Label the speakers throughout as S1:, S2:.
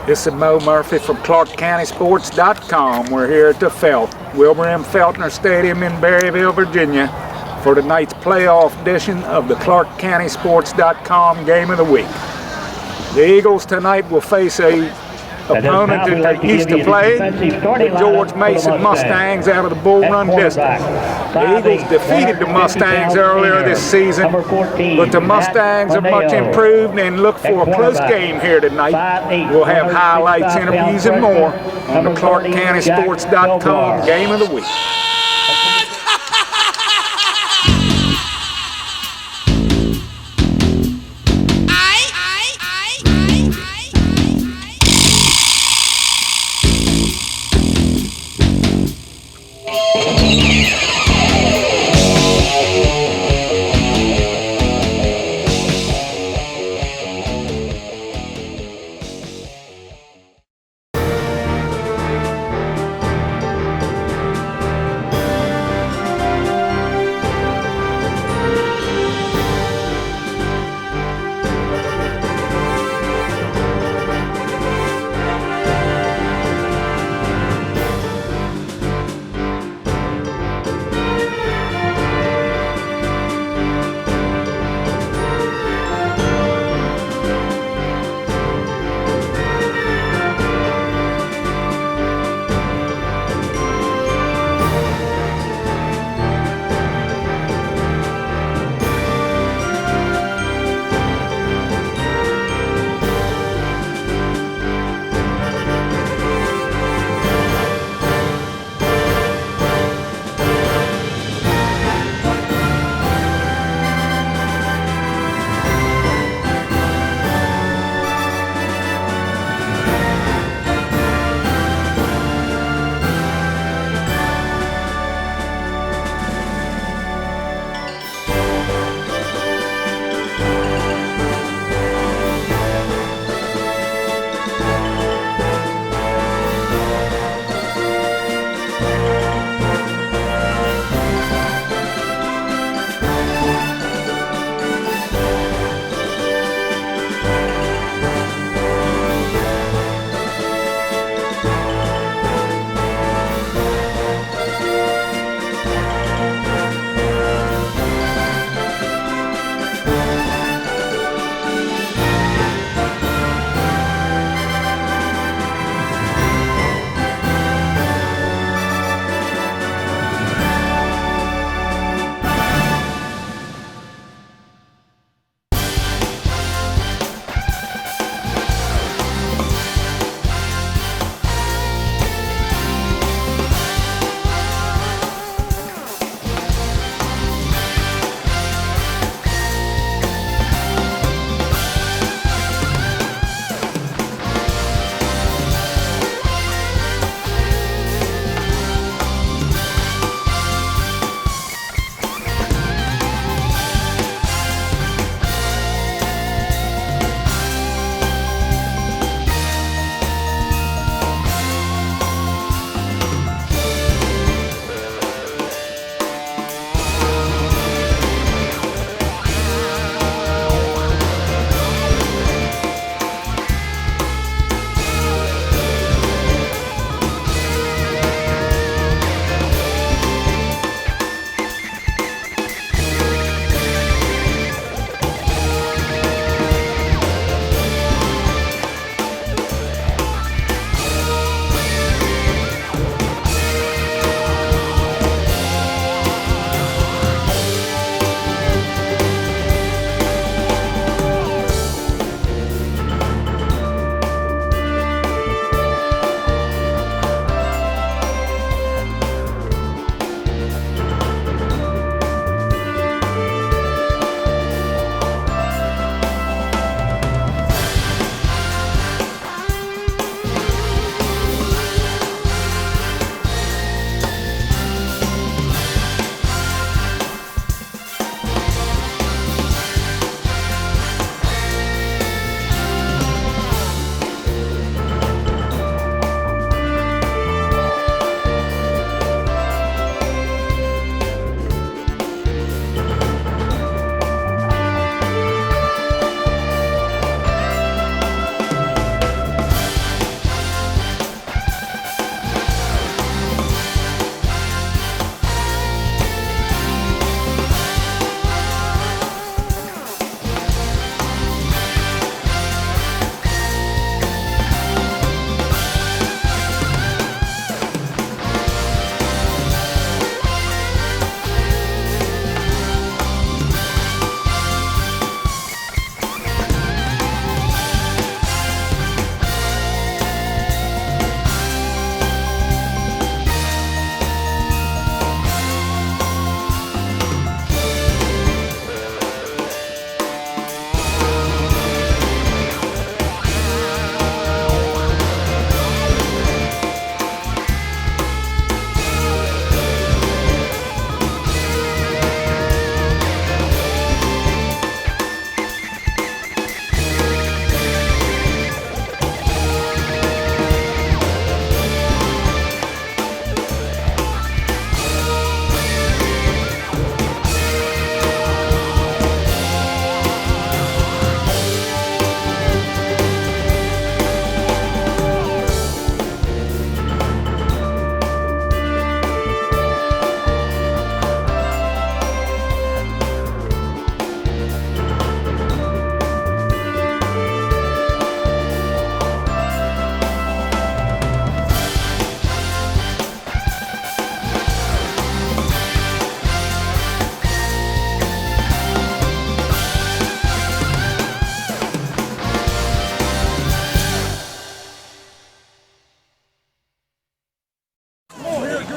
S1: This is Moe Murphy from ClarkeCountySports.com. We're here at the Wilbur M. Feltner Stadium in Berryville, Virginia for tonight's playoff edition of the ClarkeCountySports.com Game of the Week. The Eagles tonight will face a opponent that they used to play, the George Mason Mustangs out of the Bull Run district. The Eagles defeated the Mustangs earlier this season, but the Mustangs are much improved and look for a close game here tonight. We'll have highlights, interviews, and more on the ClarkeCountySports.com Game of the Week.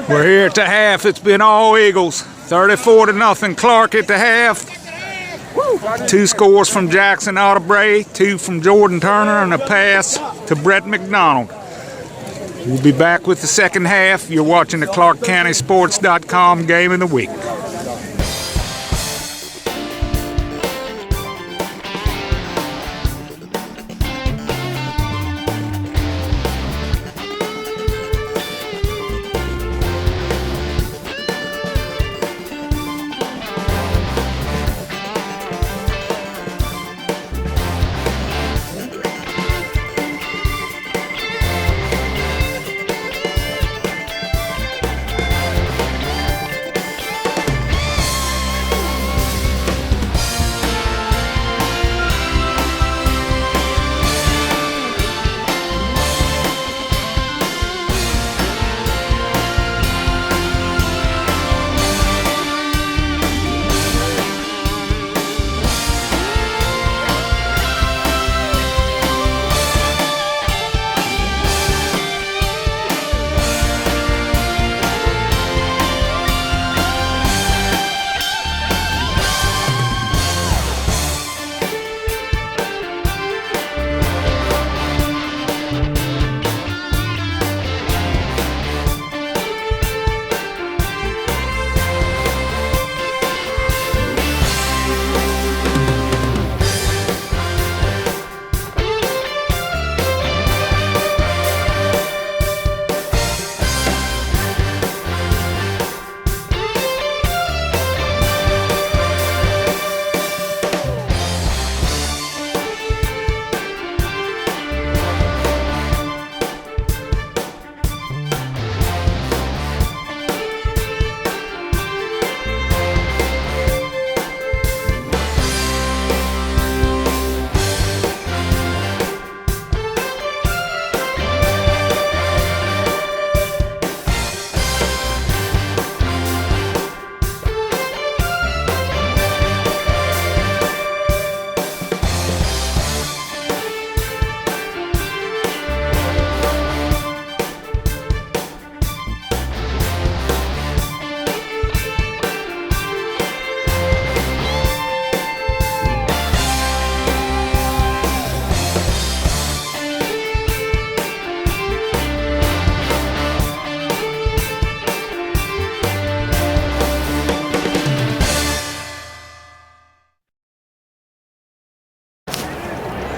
S1: We're here at the half. It's been all Eagles. 34-0 Clarke at the half. 2 scores from Jaxon Ottobre, 2 from Jordon Turner, and a pass to Brett McDonald. We'll be back with the second half. You're watching the ClarkeCountySports.com Game of the Week.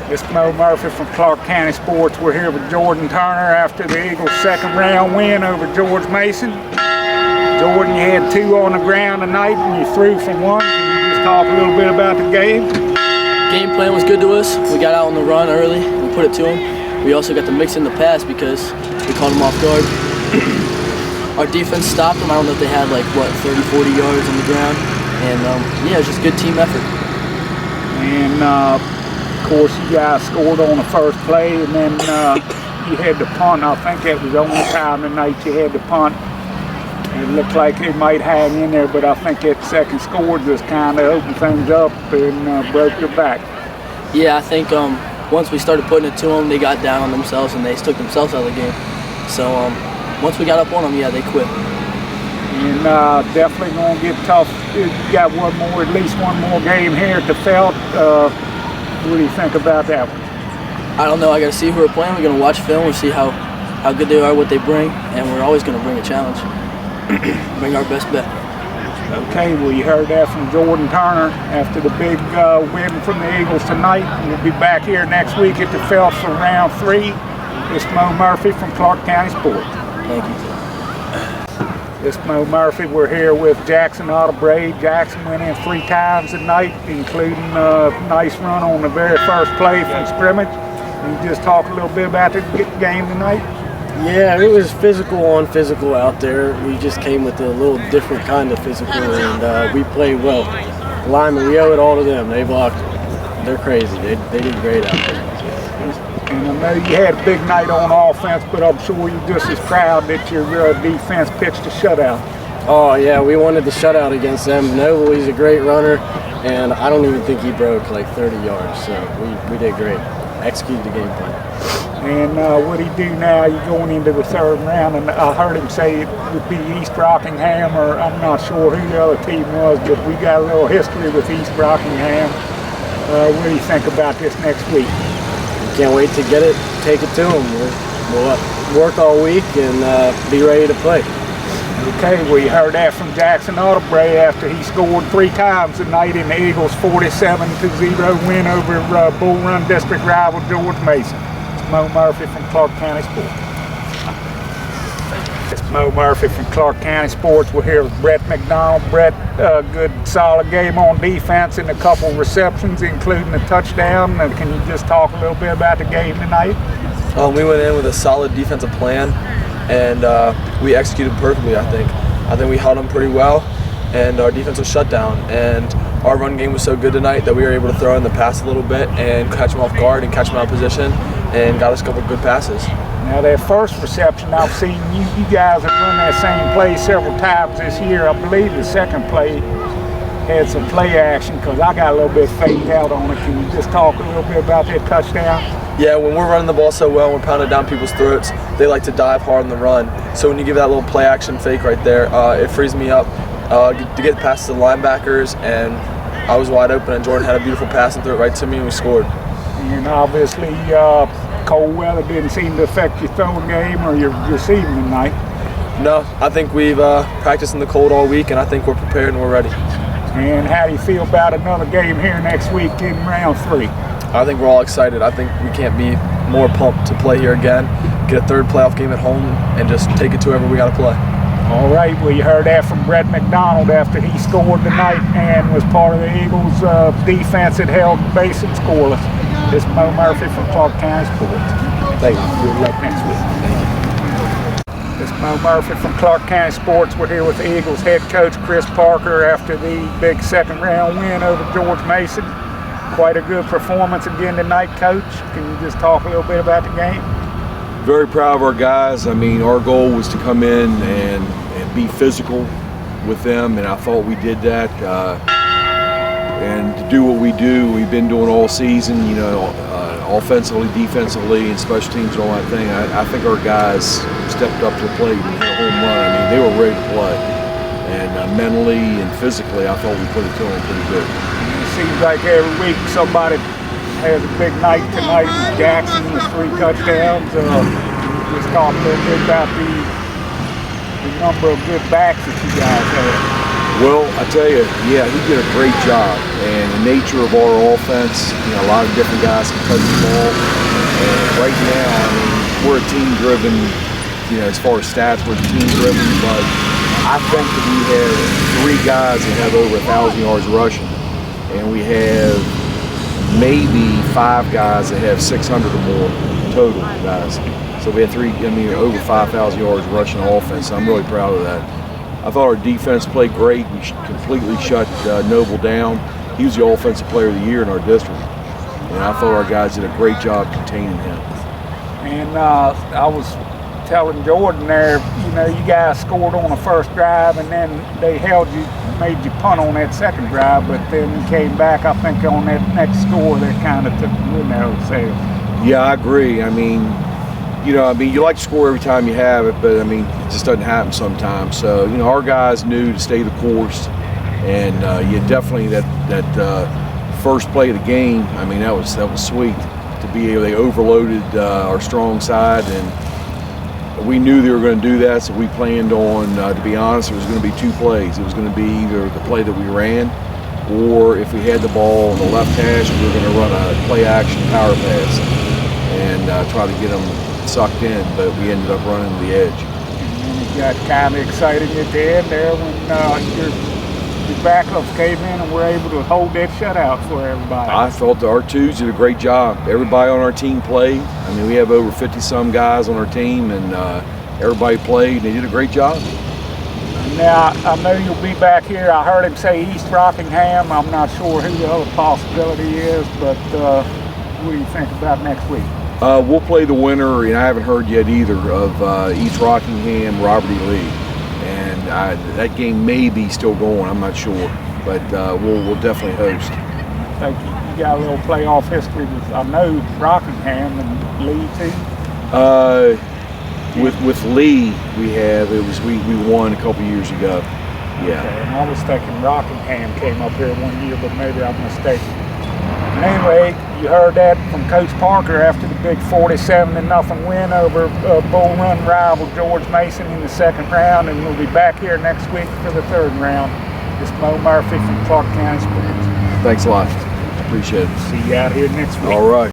S1: It's Moe Murphy from Clarke County Sports. We're here with Jordon Turner after the Eagles' second round win over George Mason. Jordon, you had 2 on the ground tonight and you threw for 1. Can you just talk a little bit about the game?
S2: Game plan was good to us. We got out on the run early. We put it to them. We also got to mix in the pass because we caught them off guard. Our defense stopped them. I don't know if they had like, 30, 40 yards on the ground. And yeah, it was just good team effort.
S1: And of course, you guys scored on the first play, and then you had to punt. I think that was the only time tonight you had to punt. It looked like it might hang in there, but I think that second score just kind of opened things up and broke your back.
S2: Yeah, I think once we started putting it to them, they got down on themselves and they took themselves out of the game. So once we got up on them, yeah, they quit.
S1: And definitely going to get tough. You got at least one more game here at the Felt. What do you think about that one?
S2: I don't know. I got to see who we're playing. We're going to watch film and see how good they are, what they bring, and we're always going to bring a challenge. Bring our best bet.
S1: Okay, well, you heard that from Jordon Turner after the big win from the Eagles tonight. We'll be back here next week at the Felt for round 3. It's Moe Murphy from Clarke County Sports.
S2: Thank you.
S1: This is Moe Murphy. We're here with Jaxon Ottobre. Jaxon went in 3 times tonight, including a nice run on the very first play from scrimmage. Can you just talk a little bit about the game tonight?
S3: Yeah, it was physical on physical out there. We just came with a little different kind of physical, and we played well. The linemen, we owe it all to them. They blocked. They're crazy. They did great out there.
S1: And I know you had a big night on offense, but I'm sure you're just as proud that your defense pitched a shutout.
S3: Oh, yeah, we wanted the shutout against them. Noble, he's a great runner, and I don't even think he broke like 30 yards, so we did great. Executed the game plan.
S1: And what he do now, you're going into the third round, and I heard him say it would be East Rockingham, or I'm not sure who the other team was, but we got a little history with East Rockingham. What do you think about this next week?
S3: Can't wait to get it, take it to them. We'll work all week and be ready to play.
S1: Okay, we heard that from Jaxon Ottobre after he scored 3 times tonight in the Eagles' 47-0 win over Bull Run District rival George Mason. It's Moe Murphy from Clarke County Sports. It's Moe Murphy from Clarke County Sports. We're here with Brett McDonald. Brett, good solid game on defense and a couple receptions, including a touchdown. Can you just talk a little bit about the game tonight?
S4: We went in with a solid defensive plan, and we executed perfectly, I think. I think we held them pretty well, and our defense was shut down. And our run game was so good tonight that we were able to throw in the pass a little bit and catch them off guard and catch them out of position, and got us a couple of good passes.
S1: Now, that first reception, I've seen you guys have run that same play several times this year. I believe the second play had some play action because I got a little bit faked out on it. Can you just talk a little bit about that touchdown?
S4: Yeah, when we're running the ball so well, we're pounding down people's throats, they like to dive hard on the run. So when you give that little play action fake right there, it frees me up to get past the linebackers, and I was wide open, and Jordan had a beautiful pass and threw it right to me, and we scored.
S1: And obviously, cold weather didn't seem to affect your throwing game or your receiving tonight.
S4: No, I think we've practiced in the cold all week, and I think we're prepared and we're ready.
S1: And how do you feel about another game here next week in round 3?
S4: I think we're all excited. I think we can't be more pumped to play here again, get a third playoff game at home, and just take it to wherever we got to play.
S1: All right, well, you heard that from Brett McDonald after he scored tonight and was part of the Eagles' defense that held Mason scoreless. This is Moe Murphy from Clarke County Sports. Thank you. Good luck next week. This is Moe Murphy from Clarke County Sports. We're here with the Eagles head coach Chris Parker after the big second round win over George Mason. Quite a good performance again tonight, Coach. Can you just talk a little bit about the game?
S5: Very proud of our guys. I mean, our goal was to come in and be physical with them, and I thought we did that. And to do what we do, we've been doing all season, you know, offensively, defensively, and special teams and all that thing. I think our guys stepped up to the plate and hit a home run. I mean, they were ready to play. And mentally and physically, I thought we put it to them pretty good.
S1: It seems like every week somebody has a big night tonight. Jaxon with 3 touchdowns. Just talk a little bit about the number of good backs that you guys have.
S5: Well, I tell you, yeah, he did a great job. And the nature of our offense, you know, a lot of different guys can touch the ball. And right now, I mean, we're a team-driven, you know, as far as stats, we're team-driven. But I think that we have 3 guys that have over 1,000 yards rushing. And we have maybe 5 guys that have 600 or more total guys. So we had over 5,000 yards rushing offense. So I'm really proud of that. I thought our defense played great. We completely shut Noble down. He was the offensive player of the year in our district. And I thought our guys did a great job containing him.
S1: And I was telling Jordan there, you know, you guys scored on the first drive and then they held you, made you punt on that second drive, but then you came back, I think, on that next score that kind of took the wind out of the sails.
S5: Yeah, I agree. I mean, you know, you like to score every time you have it, but I mean, it just doesn't happen sometimes. So, you know, our guys knew to stay the course, and definitely that first play of the game. I mean, that was sweet to be able. They overloaded our strong side, and we knew they were going to do that. So we planned on, to be honest, it was going to be 2 plays. It was going to be either the play that we ran, or if we had the ball on the left hash, we were going to run a play action power pass and try to get them sucked in, but we ended up running the edge.
S1: And you got kind of exciting at the end there when your backups came in and were able to hold that shutout for everybody.
S5: I felt our 2s did a great job. Everybody on our team played. I mean, we have over 50-some guys on our team, and everybody played, and they did a great job.
S1: Now, I know you'll be back here. I heard him say East Rockingham. I'm not sure who the other possibility is, but what do you think about next week?
S5: We'll play the winner, and I haven't heard yet either, of East Rockingham, Robert E. Lee. And that game may be still going, I'm not sure. But we'll definitely host.
S1: Thank you. you got a little playoff history with, I know, Rockingham and Lee too.
S5: With Lee, we won a couple years ago. Yeah.
S1: Okay, and I was thinking Rockingham came up here one year, but maybe I'm mistaken. Anyway, you heard that from Coach Parker after the big 47-0 win over Bull Run rival George Mason in the second round, and we'll be back here next week for the third round. It's Moe Murphy from Clarke County Sports.
S5: Thanks a lot. Appreciate it.
S1: See you out here next week.
S5: All right.